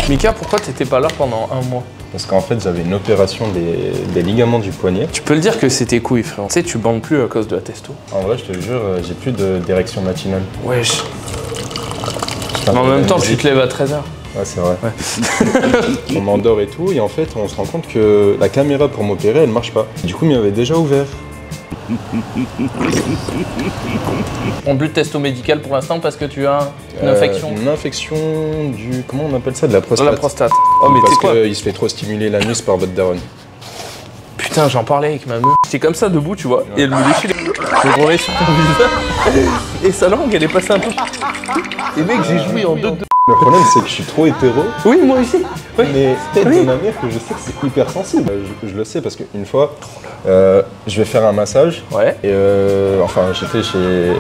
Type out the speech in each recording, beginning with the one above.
Mika, pourquoi t'étais pas là pendant un mois? Parce qu'en fait, j'avais une opération des ligaments du poignet. Tu peux le dire que c'était couilles, frère. Tu sais, tu bandes plus à cause de la testo. En vrai, je te jure, j'ai plus d'érection matinale. Wesh. Mais en même temps, tu te lèves à 13h. Ouais, c'est vrai. Ouais. On m'endort et tout, et en fait, on se rend compte que la caméra pour m'opérer, elle marche pas. Du coup, il m'avait déjà ouvert. On plus de testo médical pour l'instant parce que tu as une infection. Une infection du... Comment on appelle ça? De la prostate. De la prostate. Oh, mais parce quoi qu'il se fait trop stimuler l'anus par votre daronne. Putain, j'en parlais avec ma meuf. J'étais comme ça debout, tu vois, ouais. Et elle me défile le gros sur ton visage. Et sa langue, elle est passée un peu. Et mec, j'ai joui en deux. Le problème, c'est que je suis trop hétéro. Oui, moi aussi. Oui. Mais peut-être de ma mère que je sais que c'est hyper sensible. Je le sais parce qu'une fois, je vais faire un massage. Ouais. Et enfin, j'étais chez...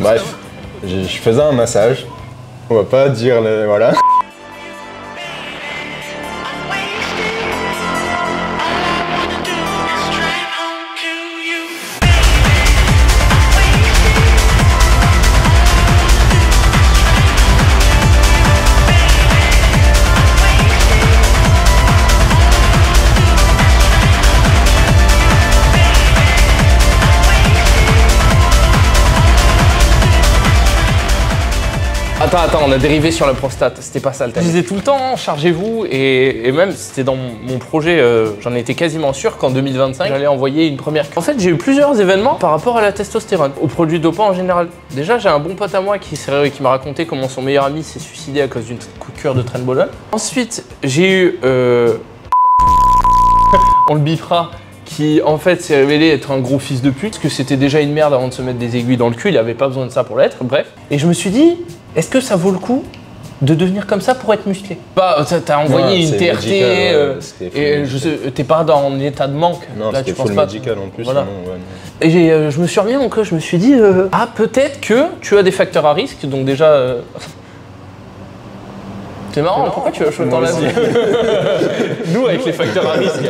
Bref, je faisais un massage. On va pas dire le... Voilà. Attends, on a dérivé sur la prostate, c'était pas ça le thème. Je disais tout le temps, chargez-vous, et même c'était dans mon projet, j'en étais quasiment sûr qu'en 2025, j'allais envoyer une première. En fait, j'ai eu plusieurs événements par rapport à la testostérone, aux produits dopants en général. Déjà, j'ai un bon pote à moi qui m'a raconté comment son meilleur ami s'est suicidé à cause d'une cure de Trenbolone. Ensuite, j'ai eu... on le bipera, qui en fait s'est révélé être un gros fils de pute, parce que c'était déjà une merde avant de se mettre des aiguilles dans le cul, il avait pas besoin de ça pour l'être, bref. Et je me suis dit, est-ce que ça vaut le coup de devenir comme ça pour être musclé? Bah, t'as envoyé une TRT, et t'es pas dans un état de manque. Non, c'était full médical en plus. Voilà. Sinon, ouais, et je me suis remis en cause, je me suis dit, ah peut-être que tu as des facteurs à risque, donc déjà... C'est marrant, pourquoi tu as choisi dans la vie? Nous, avec les facteurs à risque.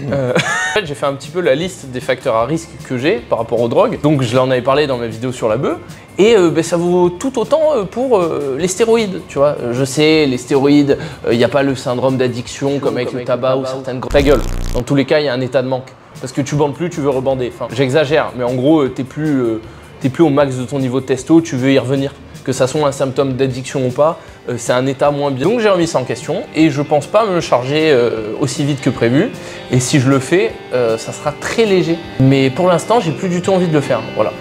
En fait, j'ai fait un petit peu la liste des facteurs à risque que j'ai par rapport aux drogues. Donc, je l'en avais parlé dans ma vidéo sur la bœuf. Et ça vaut tout autant pour les stéroïdes, tu vois. Je sais, les stéroïdes, il n'y a pas le syndrome d'addiction comme avec le tabac ou certaines... Ta gueule. Dans tous les cas, il y a un état de manque. Parce que tu bandes plus, tu veux rebander. Enfin, j'exagère, mais en gros, t'es plus au max de ton niveau de testo, tu veux y revenir. Que ça soit un symptôme d'addiction ou pas, c'est un état moins bien. Donc j'ai remis ça en question et je pense pas me charger aussi vite que prévu. Et si je le fais, ça sera très léger. Mais pour l'instant, j'ai plus du tout envie de le faire. Voilà.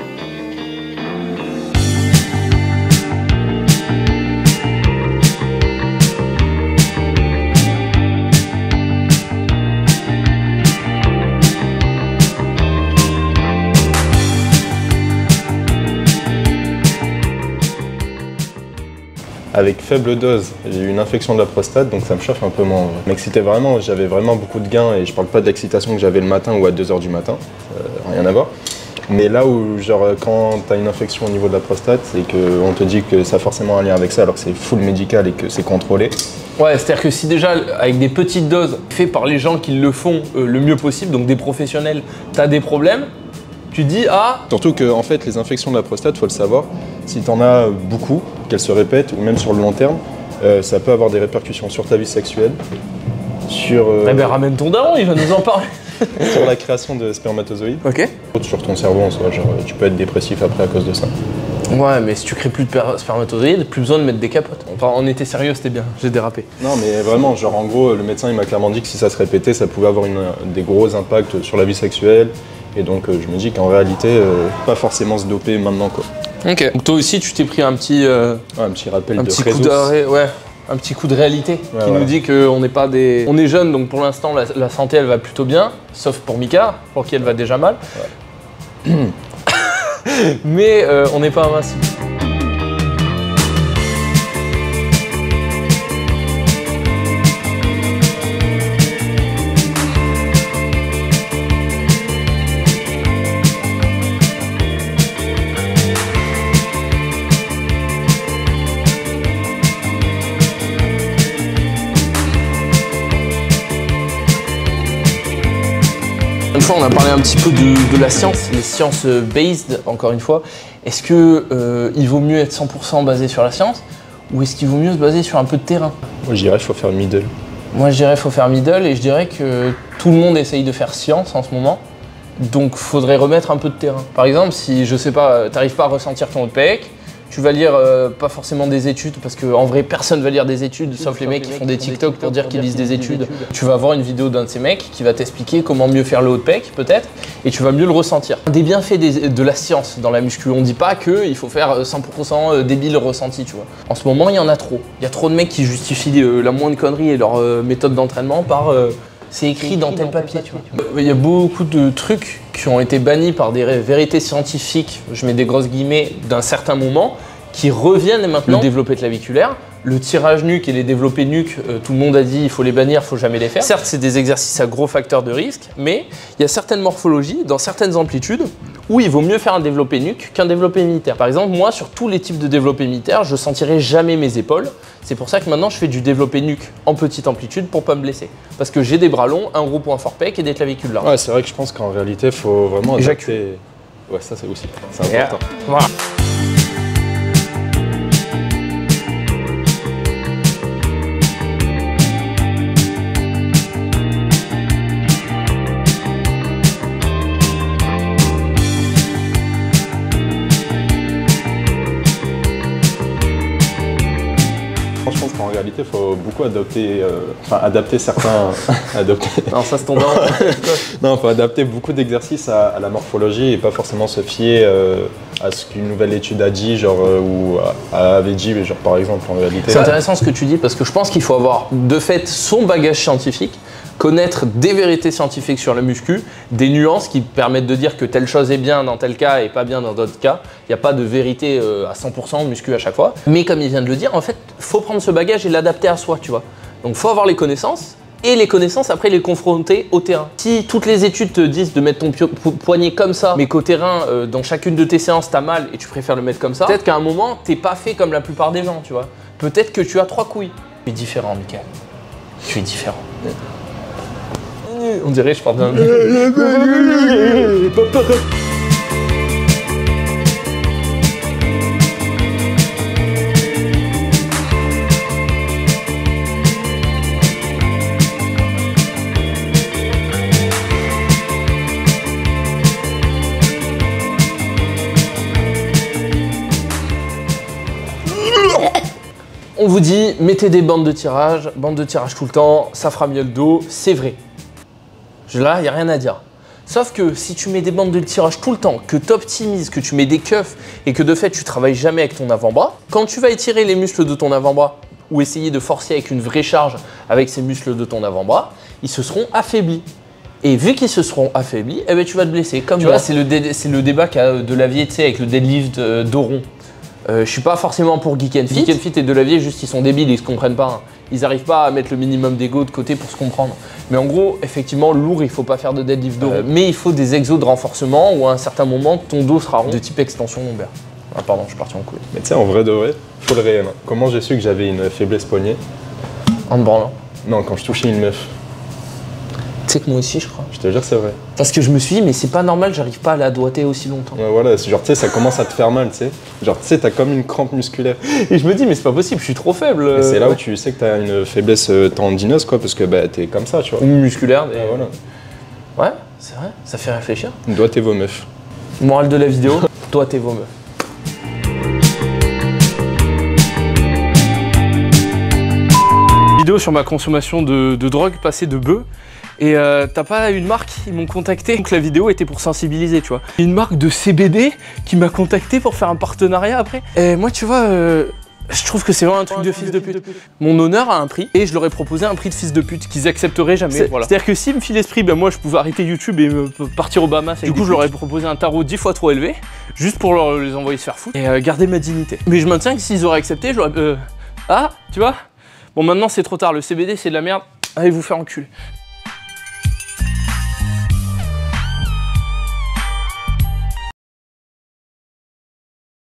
Avec faible dose, j'ai eu une infection de la prostate, donc ça me chauffe un peu moins. M'excitait vraiment, j'avais vraiment beaucoup de gains et je parle pas de l'excitation que j'avais le matin ou à 2h du matin, rien à voir. Mais là où, genre, quand t'as une infection au niveau de la prostate et qu'on te dit que ça a forcément un lien avec ça alors que c'est full médical et que c'est contrôlé. Ouais, c'est-à-dire que si déjà, avec des petites doses, fait par les gens qui le font le mieux possible, donc des professionnels, t'as des problèmes, tu dis ah... Surtout que en fait, les infections de la prostate, faut le savoir, si tu en as beaucoup, qu'elles se répètent, ou même sur le long terme, ça peut avoir des répercussions sur ta vie sexuelle, sur... Eh ben ramène ton daron, il va nous en parler. Sur la création de spermatozoïdes. Ok. Sur ton cerveau en soi, genre tu peux être dépressif après à cause de ça. Ouais, mais si tu crées plus de spermatozoïdes, plus besoin de mettre des capotes. Enfin, on était sérieux, c'était bien, j'ai dérapé. Non, mais vraiment, genre en gros, le médecin il m'a clairement dit que si ça se répétait, ça pouvait avoir des gros impacts sur la vie sexuelle. Et donc je me dis qu'en réalité, pas forcément se doper maintenant quoi. Ok. Donc toi aussi tu t'es pris un petit... un petit rappel un de petit coup d'arrêt, ouais. Un petit coup de réalité qui nous dit qu'on n'est pas des... On est jeune, donc pour l'instant la santé elle va plutôt bien, sauf pour Mika, pour qui elle va déjà mal. Ouais. Mais on n'est pas invincible. Une fois, on a parlé un petit peu de la science, les sciences based, encore une fois. Est-ce que il vaut mieux être 100% basé sur la science ou est-ce qu'il vaut mieux se baser sur un peu de terrain? Moi, je dirais qu'il faut faire middle. Moi, je dirais qu'il faut faire middle et je dirais que tout le monde essaye de faire science en ce moment. Donc, faudrait remettre un peu de terrain. Par exemple, si, je sais pas, t'arrives pas à ressentir ton OPEC, tu vas lire pas forcément des études, parce qu'en vrai, personne va lire des études, sauf les mecs qui font des TikTok pour dire qu'ils lisent des études. Tu vas voir une vidéo d'un de ces mecs qui va t'expliquer comment mieux faire le OPEC, peut-être, et tu vas mieux le ressentir. Des bienfaits de la science dans la muscu. On dit pas qu'il faut faire 100% débile ressenti, tu vois. En ce moment, il y en a trop. Il y a trop de mecs qui justifient la moindre connerie et leur méthode d'entraînement par... c'est écrit dans tel papier, tu vois. Il y a beaucoup de trucs qui ont été bannis par des vérités scientifiques, je mets des grosses guillemets, d'un certain moment, qui reviennent maintenant. Le développé claviculaire, le tirage nuque et les développés nuque, tout le monde a dit il faut les bannir, il faut jamais les faire. Certes, c'est des exercices à gros facteurs de risque, mais il y a certaines morphologies, dans certaines amplitudes, où il vaut mieux faire un développé nuque qu'un développé militaire. Par exemple, moi, sur tous les types de développé militaire, je sentirai jamais mes épaules. C'est pour ça que maintenant, je fais du développé nuque en petite amplitude pour pas me blesser. Parce que j'ai des bras longs, un gros point fort pec et des clavicules larges. Ouais, c'est vrai que je pense qu'en réalité, il faut vraiment adapter... Ouais, ça c'est aussi, c'est important. Voilà. Je pense qu'en réalité, il faut beaucoup adapter certains... Non, ça se tombe. Non, il faut adapter beaucoup d'exercices à la morphologie et pas forcément se fier à ce qu'une nouvelle étude a dit, genre, ou avait dit, genre, par exemple, en réalité. C'est intéressant ce que tu dis parce que je pense qu'il faut avoir de fait son bagage scientifique, connaître des vérités scientifiques sur la muscu, des nuances qui permettent de dire que telle chose est bien dans tel cas et pas bien dans d'autres cas. Il n'y a pas de vérité à 100% muscu à chaque fois. Mais comme il vient de le dire, en fait, il faut prendre ce bagage et l'adapter à soi, tu vois. Donc il faut avoir les connaissances et les connaissances après les confronter au terrain. Si toutes les études te disent de mettre ton poignet comme ça, mais qu'au terrain, dans chacune de tes séances, t'as mal et tu préfères le mettre comme ça, peut-être qu'à un moment, t'es pas fait comme la plupart des gens, tu vois. Peut-être que tu as 3 couilles. Tu es différent, Mickaël. Tu es différent. On dirait, je parle d'un... On vous dit, mettez des bandes de tirage tout le temps, ça fera mieux le dos, c'est vrai. Là, il n'y a rien à dire. Sauf que si tu mets des bandes de tirage tout le temps, que tu optimises, que tu mets des keufs et que de fait tu travailles jamais avec ton avant-bras, quand tu vas étirer les muscles de ton avant-bras ou essayer de forcer avec une vraie charge avec ces muscles de ton avant-bras, ils se seront affaiblis. Et vu qu'ils se seront affaiblis, eh ben, tu vas te blesser. Comme tu vois, c'est le débat qu'a Delavier, tu sais, avec le deadlift d'Oron. Je suis pas forcément pour Geek and Fit. Geek and Fit et Delavier, juste ils sont débiles, ils se comprennent pas. Hein. Ils n'arrivent pas à mettre le minimum d'ego de côté pour se comprendre. Mais en gros, effectivement, lourd, il faut pas faire de deadlift d'Oron. Mais il faut des exos de renforcement où à un certain moment, ton dos sera rond. De type extension lombaire. Ah pardon, je suis parti en couille. Mais tu sais, en vrai de vrai, faut le réel. Comment j'ai su que j'avais une faiblesse poignet? En te branlant. Non, quand je touchais une meuf. Tu sais que moi aussi, je crois. Je te jure, c'est vrai. Parce que je me suis dit, mais c'est pas normal, j'arrive pas à la doigter aussi longtemps. Ouais, voilà, genre, tu sais, ça commence à te faire mal, tu sais. Genre, tu sais, t'as comme une crampe musculaire. Et je me dis, mais c'est pas possible, je suis trop faible. Et c'est là où tu sais que t'as une faiblesse tendineuse, quoi, parce que bah, t'es comme ça, tu vois. Ou musculaire. Et voilà. Ouais, c'est vrai, ça fait réfléchir. Doigtez vos meufs. Morale de la vidéo, doigtez vos meufs. Vidéo sur ma consommation de drogue passée de bœuf. Et t'as pas une marque, ils m'ont contacté, donc la vidéo était pour sensibiliser, tu vois. Une marque de CBD qui m'a contacté pour faire un partenariat après. Et moi, tu vois, je trouve que c'est vraiment un truc de fils de pute. Mon honneur a un prix et je leur ai proposé un prix de fils de pute qu'ils accepteraient jamais. Voilà. C'est-à-dire que s'ils me filent l'esprit, ben moi je pouvais arrêter YouTube et partir au Bahamas. Du coup, je leur ai proposé un tarot 10 fois trop élevé, juste pour les envoyer se faire foutre et garder ma dignité. Mais je maintiens que s'ils auraient accepté, je leur ai... Ah, tu vois. Bon, maintenant c'est trop tard, le CBD c'est de la merde, allez vous faire enculer.